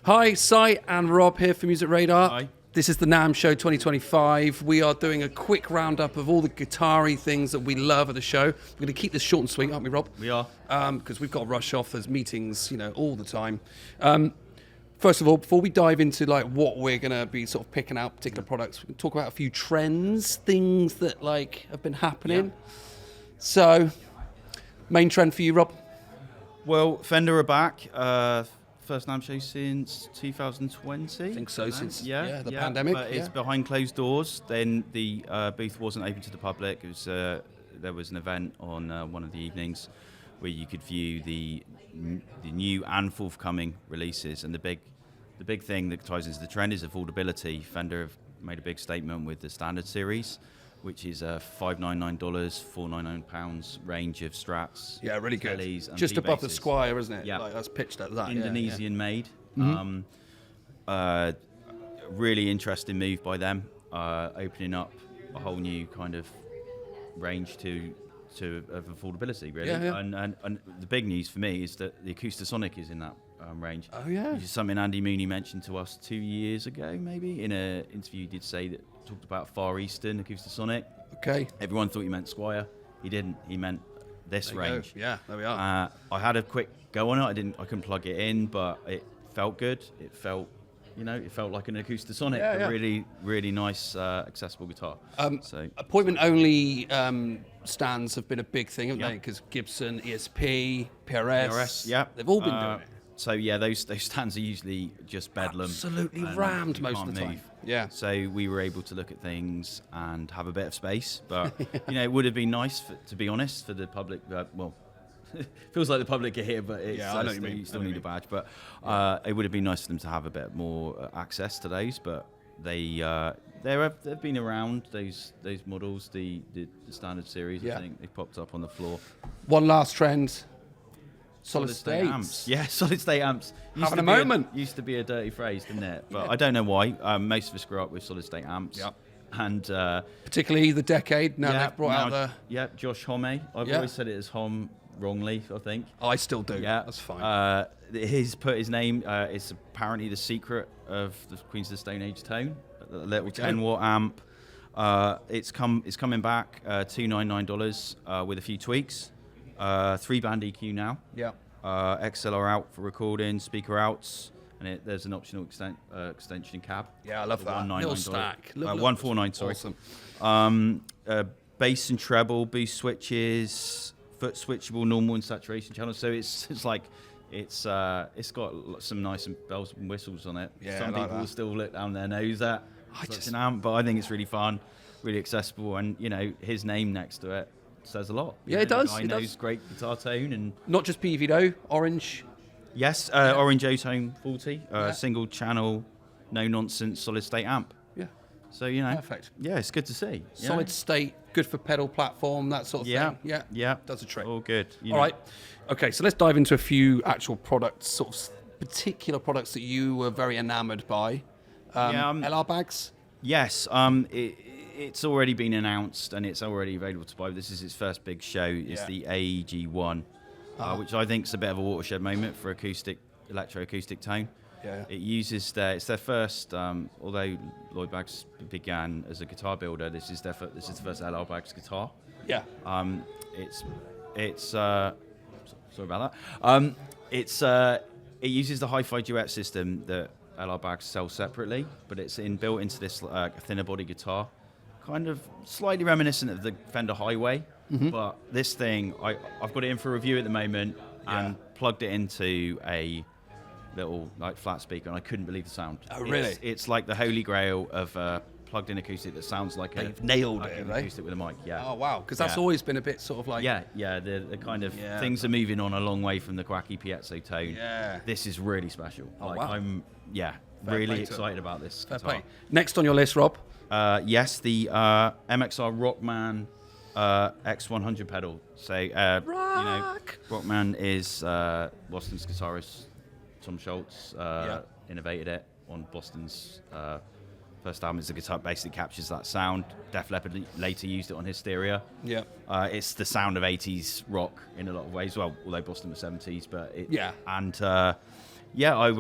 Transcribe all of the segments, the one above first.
Hi, Sai and Rob here for Music Radar. Hi. This is the NAMM Show 2025. We are doing a quick roundup of all the guitar-y things that we love at the show. We're going to keep this short and sweet, aren't we, Rob? We are. Because we've got to rush off. There's meetings, all the time. First of all, before we dive into like what we're going to be sort of picking out particular products, we can talk about a few trends, things that have been happening. Yeah. So, main trend for you, Rob? Well, Fender are back. First NAMM show since 2020. I think so, since the pandemic. But it's behind closed doors. Then the booth wasn't open to the public. It was there was an event on one of the evenings where you could view the new and forthcoming releases. And the big thing that ties into the trend is affordability. Fender have made a big statement with the Standard series, which is a $599, £499 range of Strats. Yeah, really good. And just above the P-basses. Squire, isn't it? Yeah. That's pitched at that. Indonesian made. Mm-hmm. Really interesting move by them, opening up a whole new kind of range of affordability, really. Yeah. And the big news for me is that the Acoustasonic is in that range. Oh, yeah. Which is something Andy Mooney mentioned to us 2 years ago, maybe. In an interview he did say that, talked about Far Eastern Acoustasonic. Okay. Everyone thought he meant Squire. He didn't. He meant this range. Yeah, there we are. I had a quick go on it. I couldn't plug it in, but it felt good. It felt, it felt like an Acoustasonic. Yeah. A really, really nice, accessible guitar. Appointment-only stands have been a big thing, haven't they? Yeah. Because Gibson, ESP, PRS, yeah, they've all been doing it. So yeah, those stands are usually just bedlam. Absolutely and rammed you most can't of the time. move. Yeah. So we were able to look at things and have a bit of space, but it would have been nice, to be honest, for the public. Feels like the public are here, but it's, I know what you mean. you still need a badge. But it would have been nice for them to have a bit more access to those. But they've been around, those models, the Standard series. Yeah. I think they popped up on the floor. One last trend. Solid state amps. Yeah, solid state amps. Having a moment. Used to be a dirty phrase, didn't it? But I don't know why. Most of us grew up with solid state amps. Yep. And particularly the decade. Now they've brought out the... Yeah, Josh Homme. I've always said it as Homme wrongly, I think. I still do. Yeah. That's fine. He's put his name, it's apparently the secret of the Queens of the Stone Age tone. A little 10-watt amp. It's coming back, $299 with a few tweaks. 3-band EQ now. Yeah. XLR out for recording, speaker outs, and there's an optional extension cab. Yeah, I love that. Little stack. 149, sorry. Awesome. Bass and treble, boost switches, foot switchable, normal and saturation channels. So it's got some nice bells and whistles on it. Yeah, some I like people that. will still look down their nose at such an amp, but I think it's really fun, really accessible, and his name next to it says a lot. Yeah, it does. The guy knows great guitar tone, and not just PV though. Orange. yes, Orange O-Tone 40, single channel, no nonsense, solid state amp. Yeah. So Perfect. Yeah, it's good to see. Solid state, good for pedal platform, that sort of thing. Yeah, does a trick. All good. All right. Okay, so let's dive into a few actual products, sort of particular products that you were very enamoured by. LR bags. Yes. It's already been announced and it's already available to buy. This is its first big show. It's the AEG1, which I think is a bit of a watershed moment for electroacoustic tone. Yeah. It uses it's their first. Although Lloyd Baggs began as a guitar builder, this is the first LR Baggs guitar. Yeah. It's sorry about that. It uses the hi-fi duet system that LR Baggs sell separately, but it's built into this thinner body guitar. Kind of slightly reminiscent of the Fender Highway, but this thing, I've got it in for review at the moment and plugged it into a little flat speaker, and I couldn't believe the sound. Oh, really? It's like the holy grail of plugged-in acoustic that sounds like They've nailed like it, an right? acoustic with a mic. Yeah. Oh wow, because that's always been a bit sort of like. The kind of things are moving on a long way from the quacky piezo tone. Yeah. This is really special. Oh, wow. I'm really excited about this Fair guitar. play. Next on your list, Rob. Yes, the MXR Rockman X100 pedal. So, Rockman is Boston's guitarist Tom Schultz innovated it on Boston's first album. It's the guitar basically captures that sound. Def Leppard later used it on Hysteria. Yeah. It's the sound of 80s rock in a lot of ways. Well, although Boston was 70s, but Yeah, I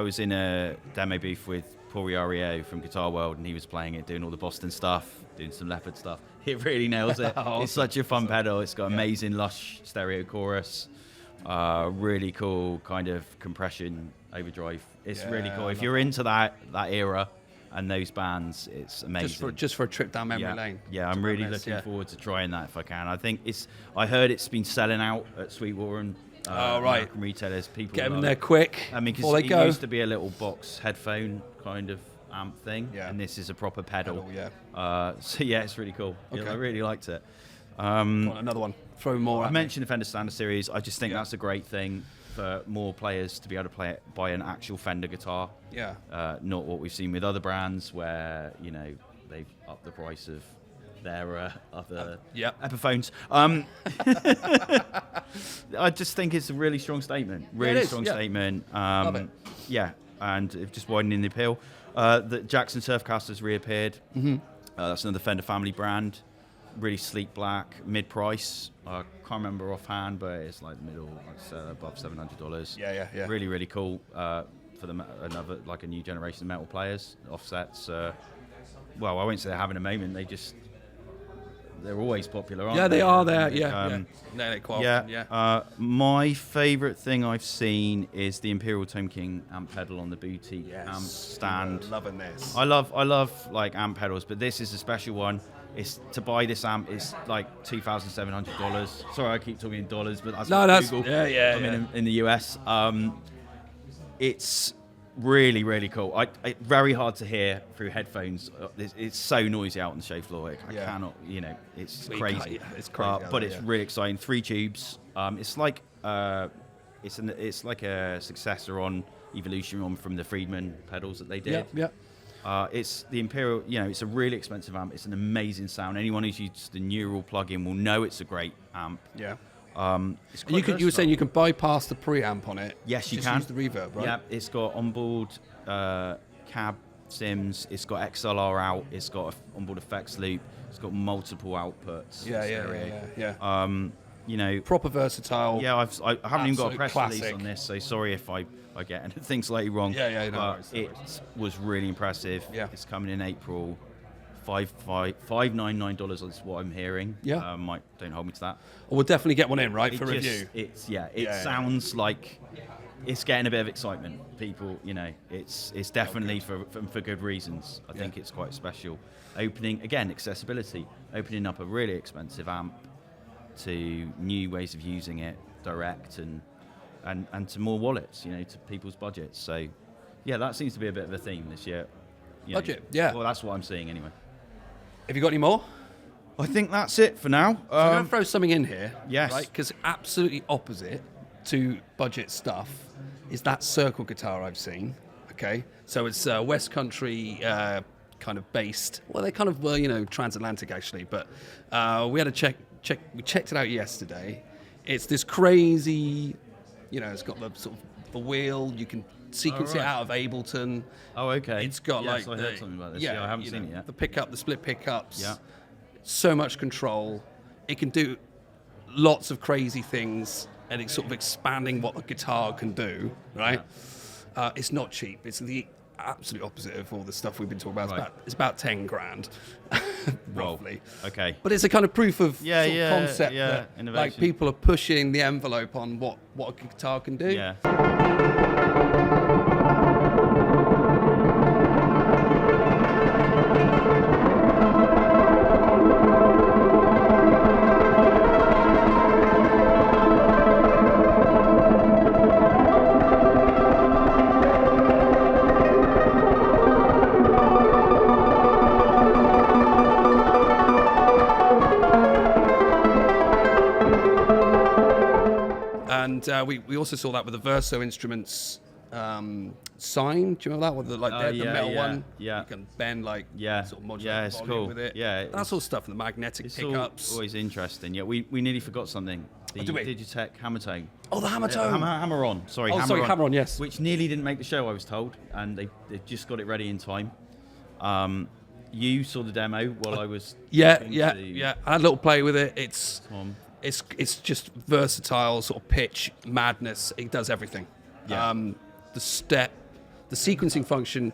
was in a demo booth with Paul Riario from Guitar World, and he was playing it, doing all the Boston stuff, doing some Leopard stuff. It really nails it. Awesome. It's such a fun pedal. It's got amazing lush stereo chorus, really cool kind of compression overdrive. It's really cool. If you're into that era and those bands, it's amazing. Just for a trip down memory lane. Yeah, I'm really looking forward to trying that if I can. I think I heard it's been selling out at Sweetwater and American retailers. People get them in there quick. I mean, before they because go. it used to be a little box headphone kind of amp thing, and this is a proper pedal. So yeah, it's really cool. Okay. Yeah, I really liked it. Another one. Throw more. I mentioned the Fender Standard Series. I just think that's a great thing for more players to be able to play it by an actual Fender guitar. Yeah. Not what we've seen with other brands where they've upped the price of their other Epiphones. I just think it's a really strong statement. Really strong statement. Love it. Yeah, and just widening the appeal. The Jackson Surfcaster's reappeared. Mm-hmm. That's another Fender family brand. Really sleek black, mid-price. I can't remember offhand, but it's like middle, above $700. Yeah. Really, really cool for another like a new generation of metal players. Offsets. Well, I won't say they're having a moment. They're always popular, aren't they? Yeah, they are there. Yeah. No, they're quite often, yeah. My favourite thing I've seen is the Imperial Tone King amp pedal on the boutique amp stand. Loving this. I love like amp pedals, but this is a special one. It's to buy this amp is like $2,700. Sorry, I keep talking in dollars, but that's Google. In the US. It's really, really cool. Very hard to hear through headphones. It's so noisy out on the show floor. I cannot, it's crazy. It's crazy. But it's really exciting. 3 tubes. It's like it's like a successor on Evolution from the Friedman pedals that they did. Yeah. It's the Imperial, it's a really expensive amp. It's an amazing sound. Anyone who's used the Neural plugin will know it's a great amp. Yeah. You were saying you can bypass the preamp on it. Yes, you just can. Use the reverb, right? Yeah, it's got onboard cab sims. It's got XLR out. It's got onboard effects loop. It's got multiple outputs. Yeah. Proper versatile. Yeah, I haven't even got a press classic release on this, so sorry if I get anything slightly wrong. No, it was really impressive. Yeah. It's coming in April. $599 is what I'm hearing. Yeah. Don't hold me to that. We'll definitely get one in, right, for review. It sounds like it's getting a bit of excitement. People, it's definitely for good reasons. I think it's quite special. Opening, again, accessibility. Opening up a really expensive amp to new ways of using it, direct and to more wallets, to people's budgets. So, yeah, that seems to be a bit of a theme this year. Budget, yeah. Well, that's what I'm seeing anyway. Have you got any more? I think that's it for now. So I'm going to throw something in here. Yes. Right? Because absolutely opposite to budget stuff is that circle guitar I've seen. Okay. So it's West Country kind of based. Well, they kind of were, transatlantic actually. But we had a we checked it out yesterday. It's this crazy, it's got the sort of the wheel. You can sequence it out of Ableton. Oh, okay. It's got I heard something about this. Yeah, I haven't seen it yet. The pickup, the split pickups. Yeah. So much control. It can do lots of crazy things, and it's sort of expanding what the guitar can do, right? Yeah. It's not cheap. It's the absolute opposite of all the stuff we've been talking about. Right. It's about 10 grand, roughly. Okay. But it's a kind of proof of sort of concept yeah. that Innovation. like people are pushing the envelope on what a guitar can do. Yeah. And we also saw that with the Verso Instruments sign. Do you remember that one? The metal one. Yeah. You can bend sort of modulate it's volume cool. with it. Yeah. That's all stuff. And the magnetic pickups. Always interesting. Yeah, we nearly forgot something. The DigitTech Hammertone. Oh, the Hammertone. Hammer-on. Sorry, Hammer-on, yes. Which nearly didn't make the show, I was told, and they just got it ready in time. You saw the demo while I was. Yeah. I had a little play with it. It's just versatile, sort of pitch madness. It does everything. Yeah. the sequencing function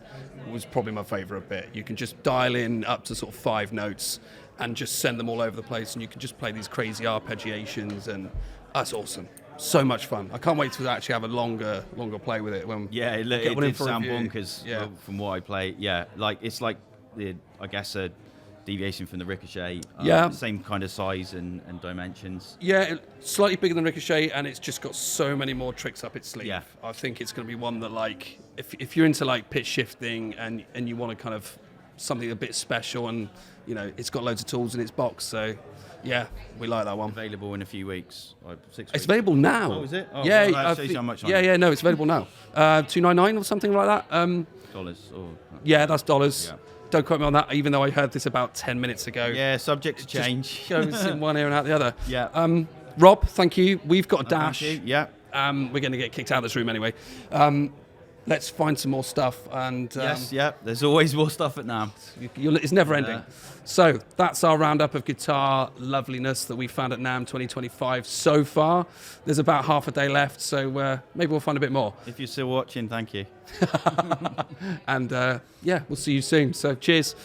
was probably my favorite bit. You can just dial in up to sort of 5 notes and just send them all over the place, and you can just play these crazy arpeggiations, and that's awesome. So much fun. I can't wait to actually have a longer play with it. When Yeah, it get one in did for sound review. bonkers Yeah. from what I play. Yeah, like it's like I guess a deviation from the Ricochet. Yeah. Same kind of size and dimensions. Yeah, slightly bigger than Ricochet, and it's just got so many more tricks up its sleeve. Yeah. I think it's going to be one that, like, if you're into like pitch shifting and you want to kind of something a bit special, and you know, it's got loads of tools in its box. So yeah, we like that one. Available in a few weeks. 6 weeks. It's available now. Oh, is it? Oh, yeah, well, that I shows think- how much I yeah, know. yeah. No, it's available now. $299 or something like that. Dollars. Or, Yeah, that's dollars. Yeah. Don't quote me on that, even though I heard this about 10 minutes ago. yeah, subject to Just change. goes in one ear and out the other. Yeah. Rob, thank you. We've got a dash. Thank you. Yeah. We're going to get kicked out of this room anyway. Let's find some more stuff. And Yes. Yeah. There's always more stuff at NAMM. it's never ending. Yeah. So that's our roundup of guitar loveliness that we found at NAMM 2025 so far. There's about half a day left, so maybe we'll find a bit more. If you're still watching, thank you. And yeah, we'll see you soon. So cheers.